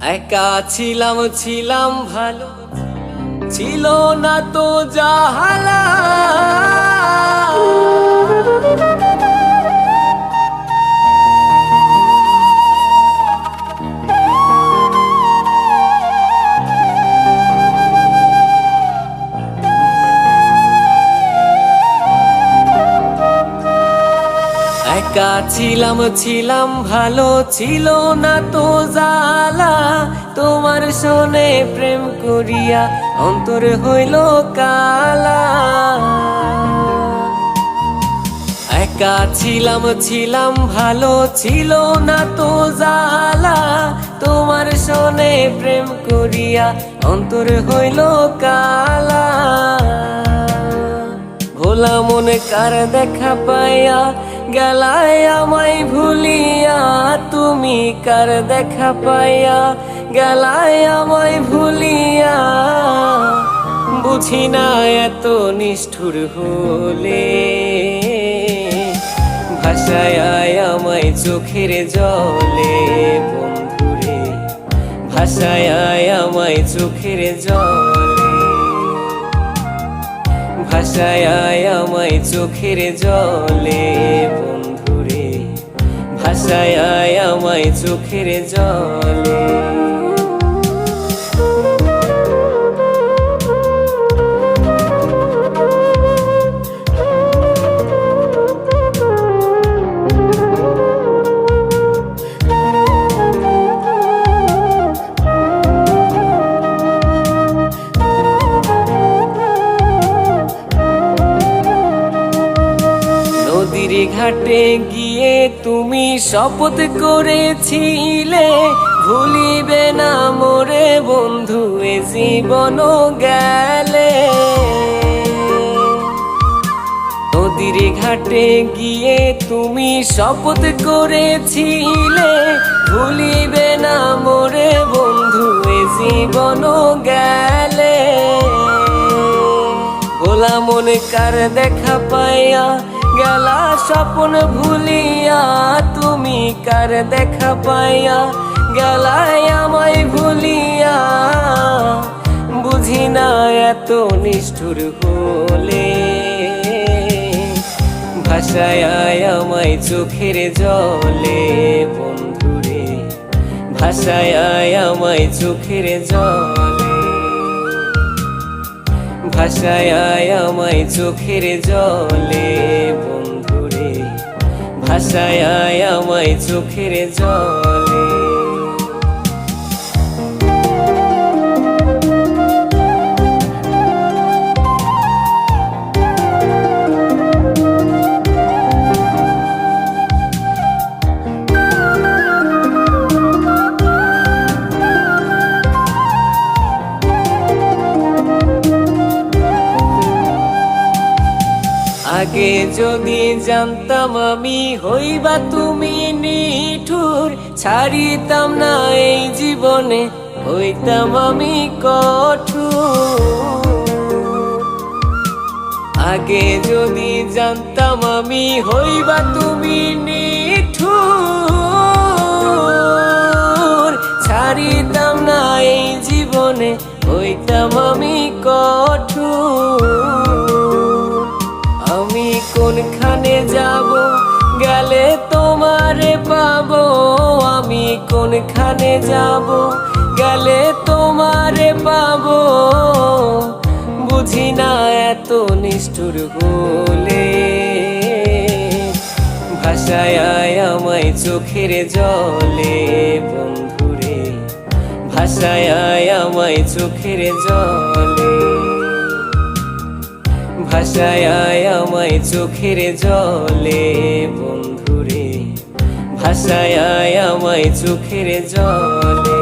একা ছিলাম ভালো, ছিল না তো জাহালা। একা ছিলাম ভালো, ছিল না তো জালা। তোমার শোনে প্রেম করিয়া অন্তর হইল কালা। একা ছিলাম ভালো, ছিল না তো জালা। তোমার শোনে প্রেম করিয়া অন্তর হইল কালা। ভোলা মনে কার দেখা পাইয়া গেলায় আমায় ভুলিয়া। তুমি কার দেখা পাইয়া গেলায় আমায় ভুলিয়া। বুঝি না এত নিষ্ঠুর হলে, ভাষায় আমায় চোখের জলে। বন্ধুরে ভাষায় আমায় চোখের জলে, ভাষায় আমায় চোখের জলে। বন্ধুরে ভাষায় আমায় চোখের জলে। নদীর ঘাটে গিয়ে তুমি শপথ করেছিলে, ভুলিবে না মোরে বন্ধু এ জীবন গেলে। নদীর ঘাটে গিয়ে তুমি শপথ করেছিলে, ভুলিবে না মোরে বন্ধু এ জীবন গেলে। ভোলা মনে কার দেখা পাইয়া গেলা স্বপ্ন ভুলিয়া। তুমি কার দেখা পাইয়া গেলায় আমায় ভুলিয়া। বুঝি না এত নিষ্ঠুর হলে, ভাষায় আমায় চোখের জলে। বন্ধুরে ভাষায় আমায় চোখের জলে, ভাষায় আমায় চোখের জলে। বন্ধুরে ভাষায় আমায় চোখের জলে। আগে যদি জানতাম আমি হইবা তুমি নিঠুর, ছাড়িতাম না এই জীবনে হইতাম আমি কঠোর। আগে যদি জানতাম আমি হইবা তুমি নিঠুর, ছাড়িতাম না এই জীবনে হইতাম আমি কঠোর। আমি কোনখানে যাব গেলে তোমারে পাবো, আমি কোনখানে যাব গেলে তোমারে পাবো। বুঝি না এত নিষ্ঠুর হলে, ভাষায় আমায় চোখের জলে। বন্ধুরে ভাষায় আমায় চোখের জলে, ভাষায় আমায় চোখের জলে। বন্ধুরে ভাষায় আমায় চোখের জলে।